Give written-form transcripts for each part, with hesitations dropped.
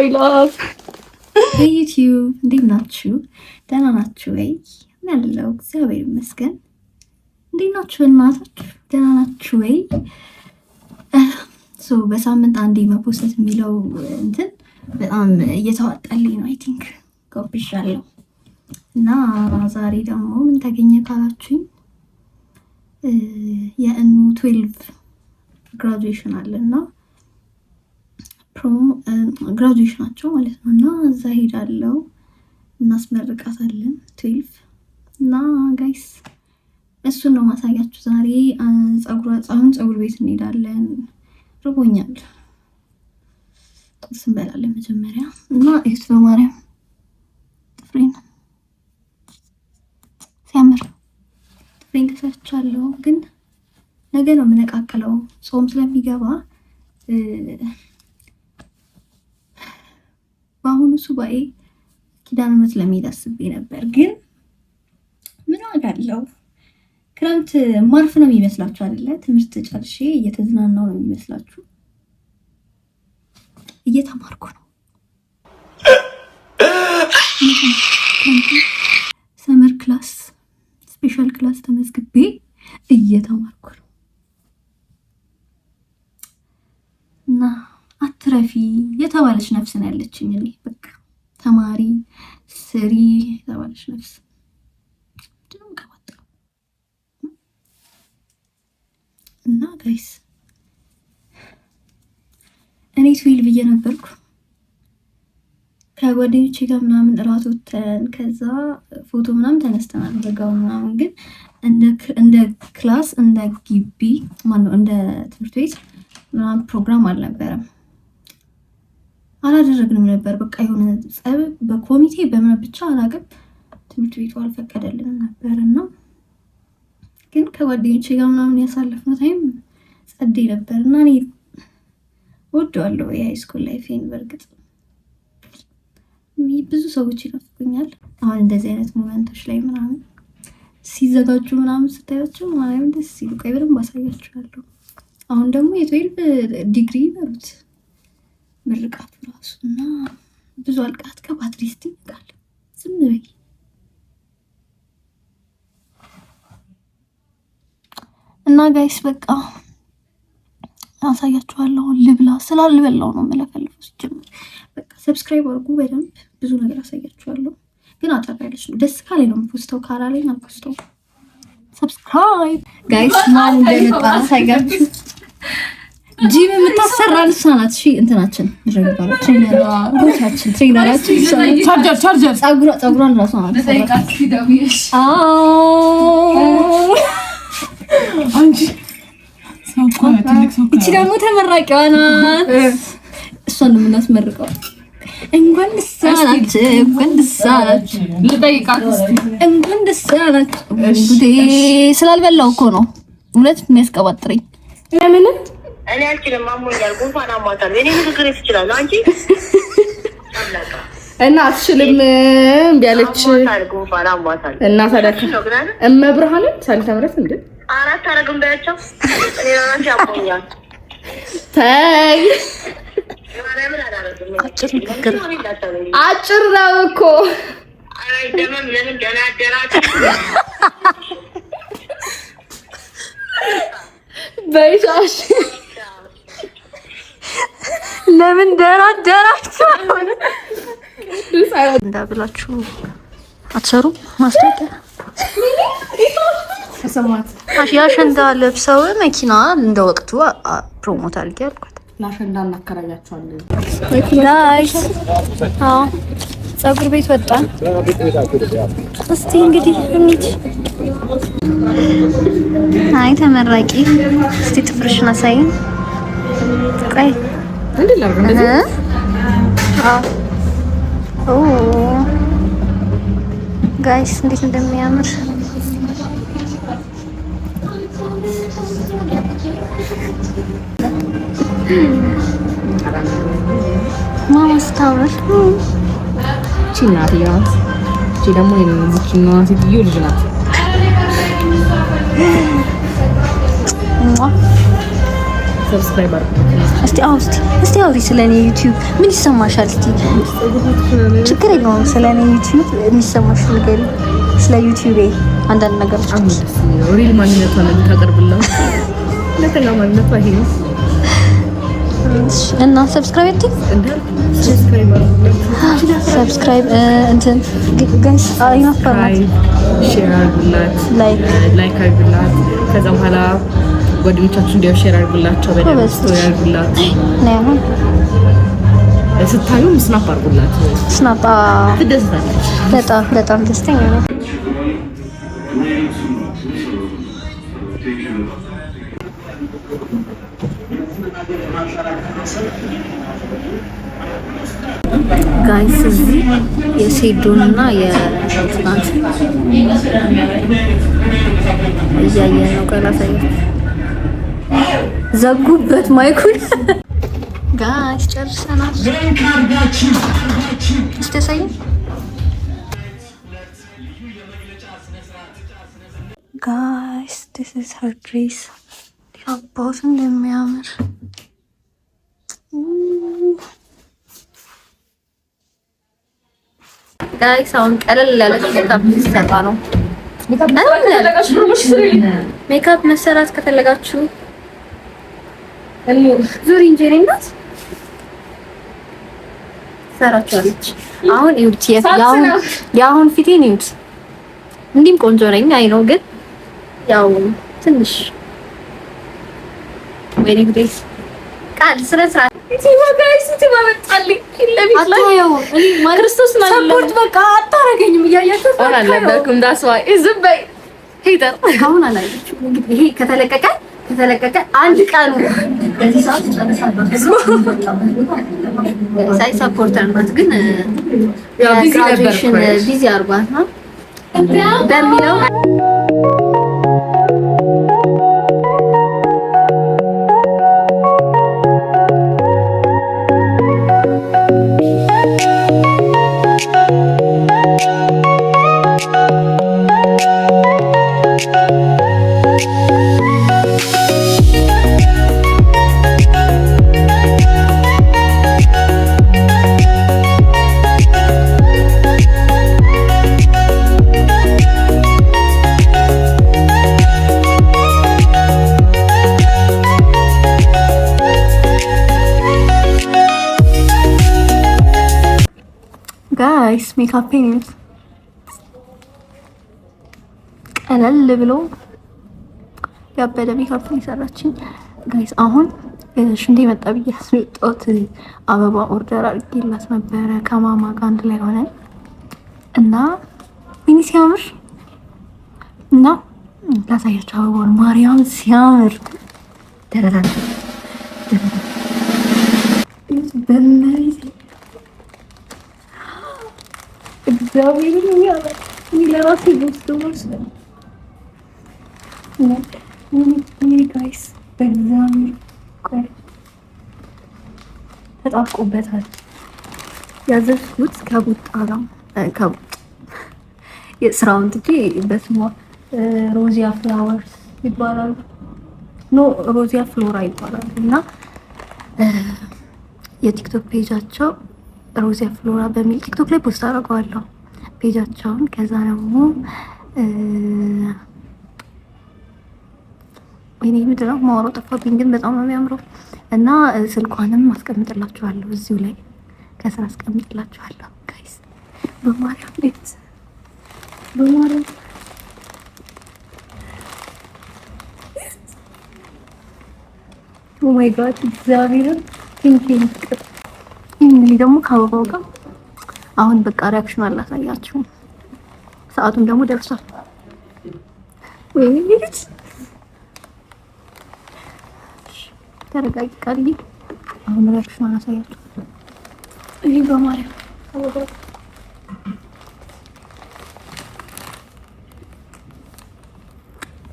ማይ ላቭ ዩቲዩብ እንዴት ናችሁ? ደህና ናችሁ ወይ? ያለው እግዚአብሔር ይመስገን። እንዴት ናችሁ እናቶች? ደህና ናችሁ ወይ? በሳምንት አንዴ መፖስት የሚለው እንትን በጣም እየተዋጣልኝ ነው። አይ ቲንክ ጎብሻለሁ እና ዛሬ ደግሞ ምን ተገኘ ካላችሁኝ የእኑ 12 ግራጁዌሽን አለና ግራጁዌሽናቸው ማለት ነው እና እዛ ሄዳለሁ እናስመርቃታለን 12 እና ጋይስ እሱን ነው ማሳያችሁ ዛሬ። ፀጉር ቤት እንሄዳለን። ርቦኛል። ቁርስ እንበላለን መጀመሪያ እና እሱ በማርያም ጥፍሬን ሲያምር ጥፍሬን ተሰርቻለሁ፣ ግን ነገ ነው የምነቃቅለው ጾም ስለሚገባ በአሁኑ ሱባኤ ኪዳነ ምሕረት ለመሄድ አስቤ ነበር፣ ግን ምን ዋጋ አለው? ክረምት ማርፍ ነው የሚመስላችሁ አይደለ? ትምህርት ጨርሼ እየተዝናናው ነው የሚመስላችሁ። እየተማርኩ ነው። ሰመር ክላስ ስፔሻል ክላስ ተመዝግቤ እየተማርኩ ነው እና አትረፊ የተባለች ነፍስ ነው ያለችኝ። እኔ በቃ ተማሪ ስሪ የተባለች ነፍስ እና ጋይስ እኔ 12 ብዬ ነበርኩ ከጓደኞቼ ጋር ምናምን እራት ወተን ከዛ ፎቶ ምናምን ተነስተናል በጋው ምናምን፣ ግን እንደ ክላስ እንደ ግቢ ማነው እንደ ትምህርት ቤት ምናምን ፕሮግራም አልነበረም፣ አላደረግንም ነበር። በቃ የሆነ ጸብ በኮሚቴ በምን ብቻ አላውቅም፣ ትምህርት ቤቱ አልፈቀደልንም ነበርና ግን ከጓደኞቼ ጋር ምናምን ያሳለፍነው ታይም ጸዴ ነበር እና እኔ ወደዋለሁ የሃይስኩል ላይፌን። በእርግጥ ብዙ ሰዎች ይናፍቁኛል። አሁን እንደዚህ አይነት ሞመንቶች ላይ ምናምን ሲዘጋጁ ምናምን ስታያቸው ማለት ደስ ሲሉ ቆይ በደንብ አሳያችኋለሁ። አሁን ደግሞ የ12 ዲግሪ ይበሩት ምርቃቱ ራሱ እና ብዙ አልቃት ከፓትሪስት ይቃል ዝም በይ እና ጋይስ በቃ አሳያችኋለሁ። ልብላ ስላልበላው ነው መለፈልፈው ሲጀምር። በቃ ሰብስክራይብ አድርጉ በደንብ ብዙ ነገር አሳያችኋለሁ። ግን አጠቃላይሽ ነው ደስ ካለኝ ነው ፖስተው ካላለኝ አልፖስተው። ሰብስክራይብ ጋይስ ማን እንደመጣ አሳያችሁ። ጂም የምታሰራን እሷ ናት። እሺ እንትናችን ድረግባራ ትሬነራችን ቻርጀር ጸጉሯን ራሷ ናት። ለጠይቃችሁ ደውዬሽ አንቺ እቺ ደግሞ ተመራቂዋ ናት። እሷን ነው የምናስመርቀው። እንኳን ደስ አላችሁ፣ እንኳን ደስ አላችሁ። ልጠይቃት እስቲ እንኳን ደስ አላችሁ። ጉዴ ስላልበላው እኮ ነው እውነት የሚያስቀባጥረኝ። ለምን እኔ አልችልም፣ አሞኛል፣ ጉንፋን አሟታል። እኔ ንግግር ይችላል አንቺ እና አትችልም እምቢ አለች እና ታዲያ እመብርሃንን ሳልተምረት እንዴ አራት አረግም በያቸው እኔ ራሴ አሞኛል። ተይ አጭር ነው እኮ አይደለም። ለምን ገና አደራችሁ በይሳሽ ለምን ደህና አደራችሁ እንዳብላችሁ አትሰሩም። ማስታወቂያ ተሰማት አሽንዳ ለብሰው መኪና እንደ ወቅቱ ፕሮሞት አድርጌ አልኳት። ለአሸንዳ እናከራያቸዋለን ጋይስ። ፀጉር ቤት ወጣን። እስቲ እንግዲህ እንሂድ። አይ ተመራቂ እስቲ ጥፍርሽን አሳይኝ። ቆይ እንዴ ላርግ እንደዚህ ኦ ጋይስ እንዴት እንደሚያምር ማስታወስ ቺናት ያት ቺ ደግሞ የቺናት ሴትዮ ልጅ ናት። ሰብስክራይብ አድርጉ እስቲ አውሪ ስለኔ ዩቲዩብ ምን ይሰማሻል? እስቲ ችግር የለውም ስለኔ ዩቲዩብ የሚሰማሽ ነገር ስለ ዩቲዩብ አንዳንድ ነገሮች ሪል ማንነቷን ታቀርብላት ለተላ ማንነቷ ይሄ ነው እና ሰብስክራይብ እንትን ጋይስ አይናፈራም ሼር አድርጉላት ላይክ አድርጉላት ከዛ በኋላ ጓደኞቻችሁ እንዲያው ሼር አድርጉላቸው በደንብ ስቶሪ አድርጉላት ነው ስታዩ ስናፕ አድርጉላት ስናፕ ትደስታለች በጣም ደስተኛ ነው ጋይስ እዚህ የሴዶንና የትናንት እያየን ነው ቀላሳየት ዘጉበት ማይኩን ጋይስ ጨርሰናል እስቲ ጋይስ this is her dress አባቱ እንደሚያምር ጋይስ አሁን ቀለል ያለ ሜካፕ ሰራ ነው ሜካፕ መሰራት ከፈለጋችሁ ዙሪ እንጀሪ ናት ሰራቻለች አሁን ይውት ያሁን ፊቴን ይውት እንዲም ቆንጆ ነኝ አይ ነው ግን ያው ትንሽ ወይኔ ግዴስ ቃል ስራ ጋይስ ትማመጣልኝ ለቢላው እኔ ክርስቶስ ማለት ሰፖርት በቃ አታረገኝም እያያችሁ አላለበኩም ዳስዋይ ዝበይ ሄደር አሁን አላየችው እንግዲህ ይሄ ከተለቀቀ አንድ ቀን በዚህ ሰዓት ጨርሳለሁ ሳይ ሰፖርተር ናት ግን ያው ቢዚ አርጓት ነው በሚለው ጋይስ ሜካፕን ቀለል ብሎ ያበደ ሜካፕ ይሰራችኝ ጋይስ አሁን ሽንቴ መጣ ብዬ አስወጣሁት አበባ ኦርደር አድርጌላት ነበረ ከማማ ጋር አንድ ላይ ሆነ እና ምን ሲያምር እና ላሳያችሁ አበባውን ማርያም ሲያምር ተረዳን በመሪት እግዚአብሔር ይያለ ለራሴ ወስዶስ ምን ጋይስ በእግዚአብሔር ቆይ ተጣብቆበታል ያዘዝኩት ከቡጣ ነው የስራውን ትጂ በስሟ ሮዚያ ፍላወርስ ይባላል ኖ ሮዚያ ፍሎራ ይባላል እና የቲክቶክ ፔጃቸው ሮዚያ ፍሎራ በሚል ቲክቶክ ላይ ፖስት አደርገዋለሁ ፔጃቸውን ከዛ ደግሞ ወይኔ ምንድነው ማውራው ጠፋብኝ ግን በጣም ነው የሚያምረው እና ስልኳንም አስቀምጥላችኋለሁ እዚሁ ላይ ከስራ አስቀምጥላችኋለሁ ጋይስ በማርያም ቤት በማርያም ኦ ማይ ጋድ እግዚአብሔር ቲንኪንግ ይሄን ደግሞ ከአበባው ጋር አሁን በቃ ሪአክሽን አላሳያችሁ ሰዓቱም ደግሞ ደርሷል ወይኔ ልጅ ተረጋግጣልኝ አሁን ሪአክሽን አላሳያችሁ ይሄ በማርያም አበባው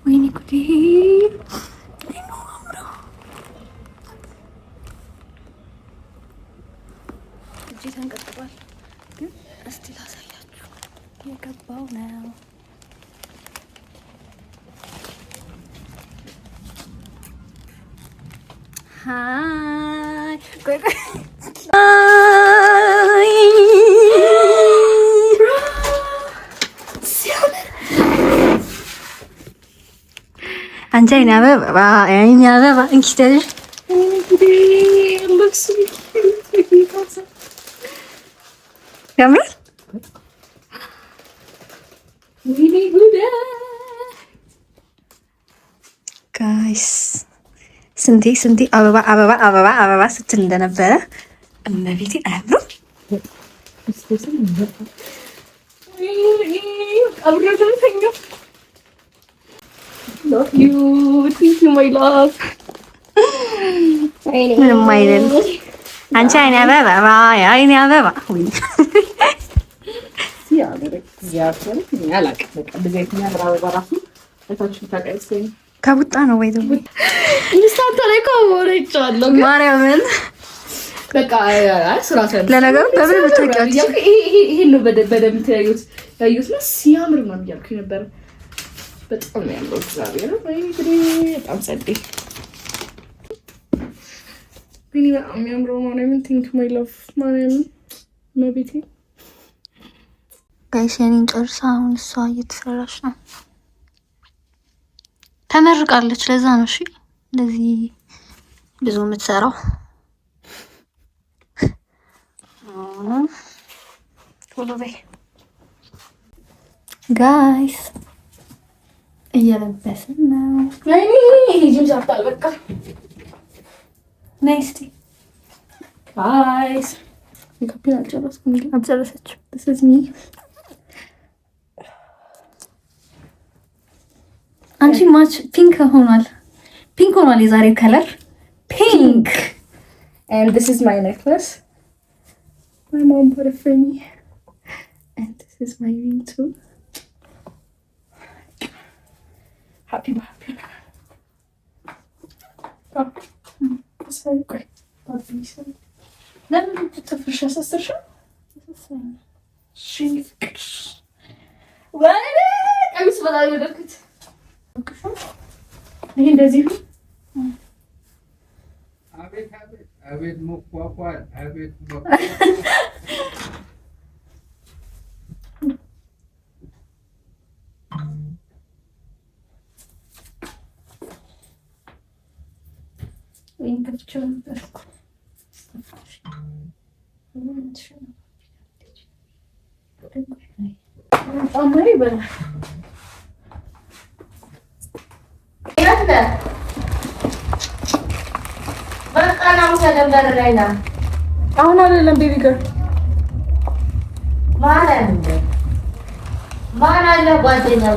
ወይኔ ጉዴ ተንቀጥቋል ግን እስቲ ላሳያችሁ የገባው ነው ሃይ አንቺ አይኔ አበባ እንኪተሽ ያምራል። ጋይስ ስንቴ አበባ ስትል እንደነበረ እመቤቴ አያምሩም? ምንም አይደል። አንቺ አይኔ አበባ አይኔ አበባ ከቡጣ ነው ወይ ደግሞ ኢንስታንት ላይ ከሆነ ይቻላል ማርያምን በቃ ስራ ለነገሩ በምን ብታውቂያለሽ? ይሄን ነው በደምብ ያዩት ነው ሲያምር ነው እያልኩኝ ነበር። በጣም ነው ያለው እግዚአብሔር ወይ እንግዲህ በጣም ጸዴ ቢኒ በጣም የሚያምረው ማርያምን ቲንክ ማይ ላቭ ማርያምን መቤቴ ጋይስ የኔን ጨርሳ አሁን እሷ እየተሰራች ነው። ተመርቃለች። ለዛ ነው እሺ እንደዚህ ብዙ የምትሰራው። ቶሎ በይ ጋይስ እየለበስን ነው። ወይኔ ጂም ዛፍታል በቃ ናይስቲ ጋይስ ሜካፕን አልጨረስኩም ግን አልጨረሰችም። this is me አንቺ ማች ፒንክ ሆኗል የዛሬው ከለር ፒንክ and this is my necklace my mom bought it for me and this is my ring too happy so great ለምን ተፈርሻ ሰስተሽ ሽንቅሽ ወይኔ ቀሚስ በላይ ወደድኩት። ይሄ እንደዚህ ነው። አቤት ሞቋቋል አቤት ወይን ከፍቼው ነበር እኮ አሁን አይደለም ቤቢ ጋር ማን አለ ጓደኛው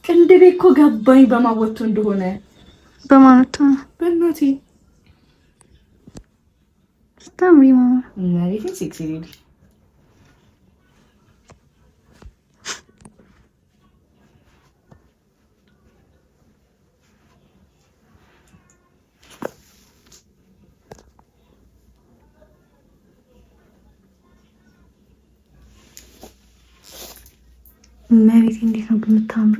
ቅንድቤ እኮ ገባኝ በማወቱ እንደሆነ በማለቱ በእናቴ ስታምሪ ማማ እናቴ ሴክሲ ሌዲ መቤት እንዴት ነው የምታምሩ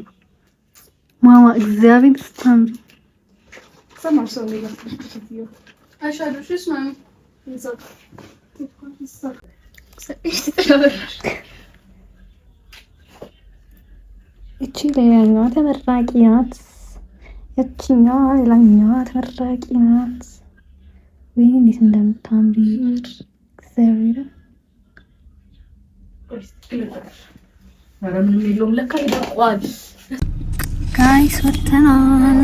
ማማ እግዚአብሔር ስታምሪ ሰማሽ ሰው ነው ያስፈልግሽ አሻዶሽስ ማሚ ይዘው እቺ ሌላኛዋ ተመራቂ ናት። ያቺኛዋ ሌላኛዋ ተመራቂ ናት። ወይ እንዴት እንደምታምሪ እግዚአብሔር ምንም የለውም ለካ ይደቋል። ጋይስ ወጥተናል።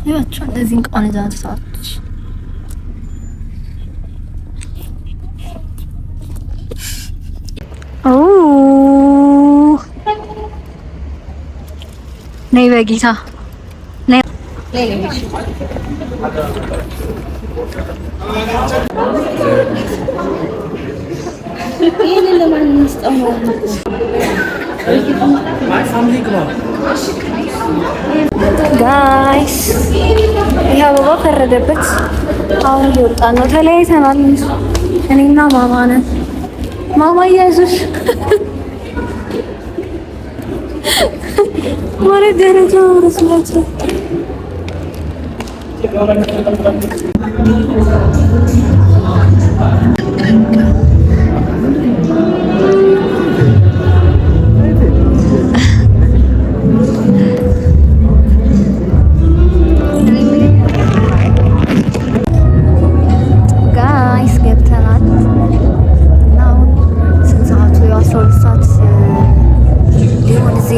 ይወጣው እንደዚህ ቆንጆ ኦ ነይ በጌታ ነይ ይሄንን ለማን እንስጠው? ጋይስ ይሄ አበባ ፈረደበት። አሁን እየወጣ ነው። ተለያይተናል። እኔና ማማ ነን። ማማ ያዙሽ ወሬ ደረጃው ረስላችሁ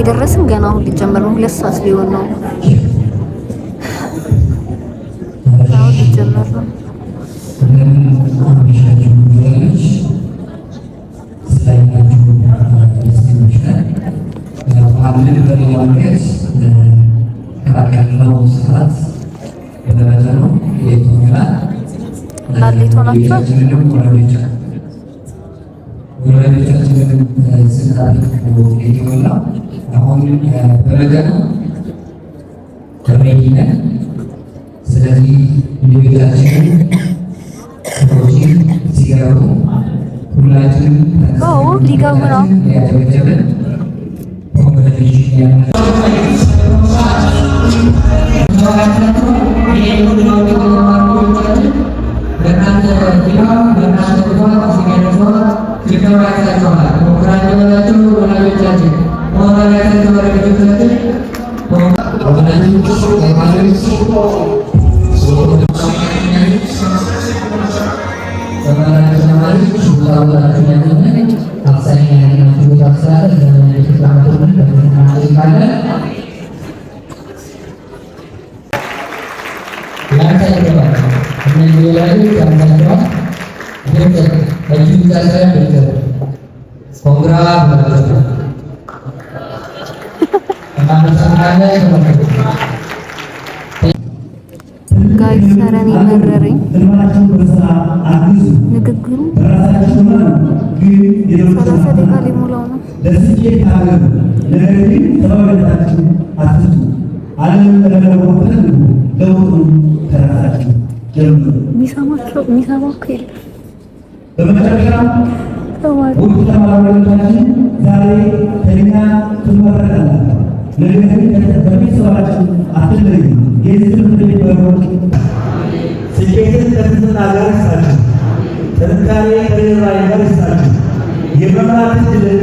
ደረስን ገና አሁን ሊጀመር ነው 2 ሰዓት ሊሆን ነው አሁን ሊጀመር ነው አሌቶ ናቸው አሁን በመገና ተመይነ ስለዚህ ልጆቻችን ሰዎችን ሲገቡ ሁላችንም ሊገቡ ነው ያጀበጀበን ጋይስ ሰረኔ መረረኝ ንግግሩ 30 ደቂቃ ሊሞላው ነው። የሚሰማው እኮ የለም። ውድ ተማሪዎቻችን ዛሬ ከእኛ ትመረቃላችሁ። ነገር ግን ከቤተሰባችሁ አትለዩ። የዚህ ትምህርት ቤት በሮች ስኬትን ከትህትና ጋር ይስጣችሁ። ጥንካሬ ከርኅራኄ ጋር ይስጣችሁ። የመምራት ዕድልን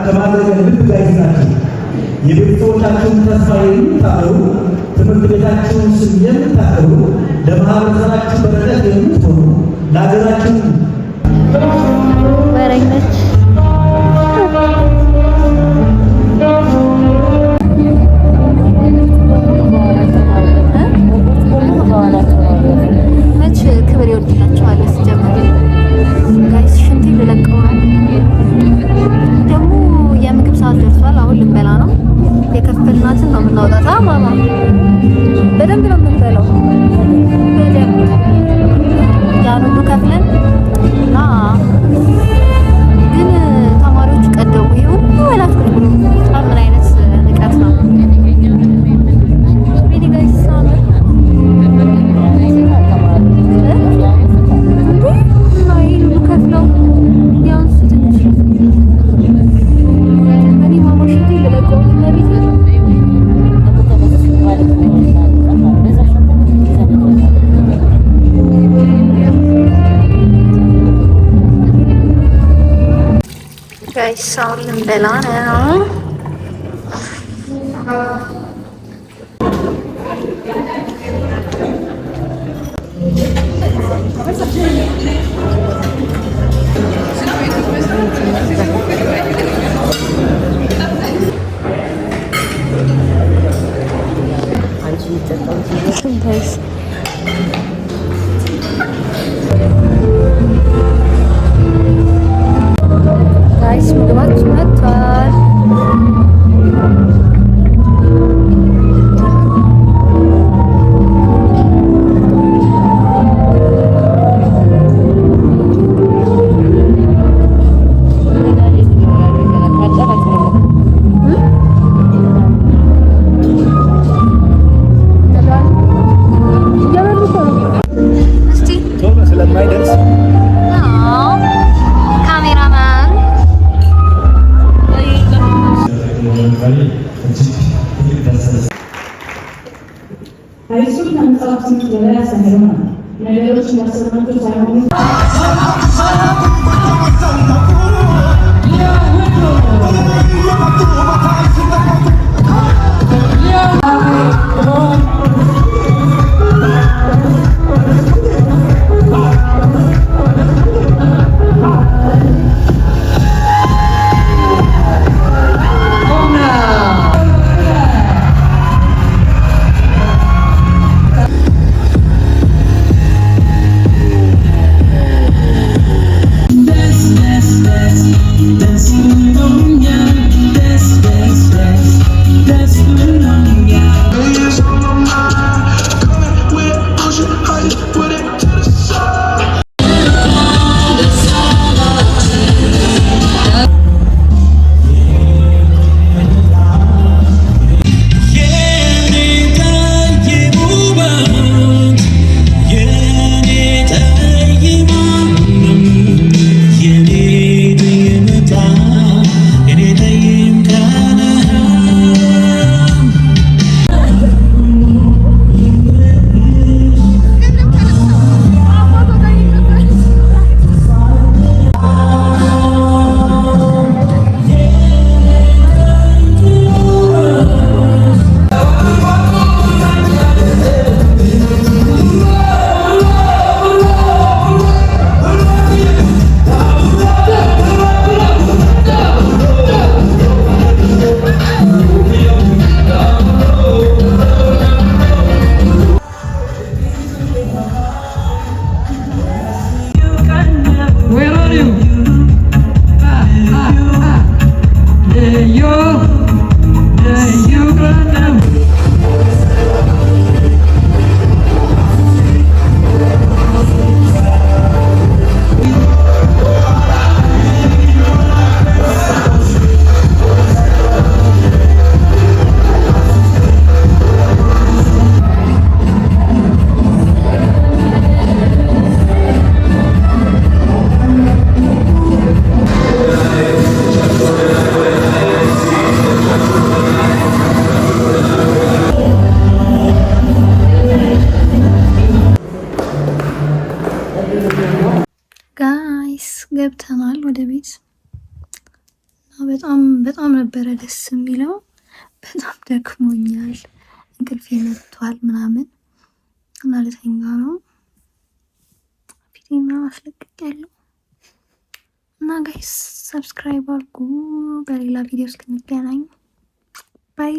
ከማገልገል ልብ ጋር ይስጣችሁ። የቤተሰቦቻችሁን ተስፋ የምታፈሩ፣ ትምህርት ቤታችሁን ስም የምታፈሩ፣ ለማህበረሰባችሁ በረከት የምትሆኑ፣ ለሀገራችሁ ወሬነች መች ክብር ይወድላችኋል። ሲጀምር ጋይስ ሽንት ልለቀዋል። ደግሞ የምግብ ሰዓት ደርሷል። አሁን ልንበላ ነው። የከፈልናትን ነው የምናወጣት። ማማ በደንብ ነው የምንበላው። በደንብ ያን ሁሉ ከፍለን እና ግን ተማሪዎች ቀደሙ። ይሁን ወላት ብሎ ምን አይነት ንቀት ነው? ሪሊ ጋይስ ሳመር ከፍለው ያንስ ትንሽ እኔ ማማሽቲ ለለቀው ለቤት ጋይስ አሁን ልንበላ ነው። ጋይስ ምግባችን መጥቷል። በመቅረቤ እጅግ ትልቅ ደስ እሱ ከመጽሐፍ ስንት በላይ ያስተምረናል። ነገሮች ማሰናቸው ሳይሆኑ ገብተናል ወደ ቤት። በጣም ነበረ ደስ የሚለው። በጣም ደክሞኛል፣ እንቅልፌ መጥቷል ምናምን እና ልተኛ ነው። ፊቴና አስለቅቅ ያለው እና ጋይስ ሰብስክራይብ አድርጉ። በሌላ ቪዲዮ እስክንገናኝ ባይ።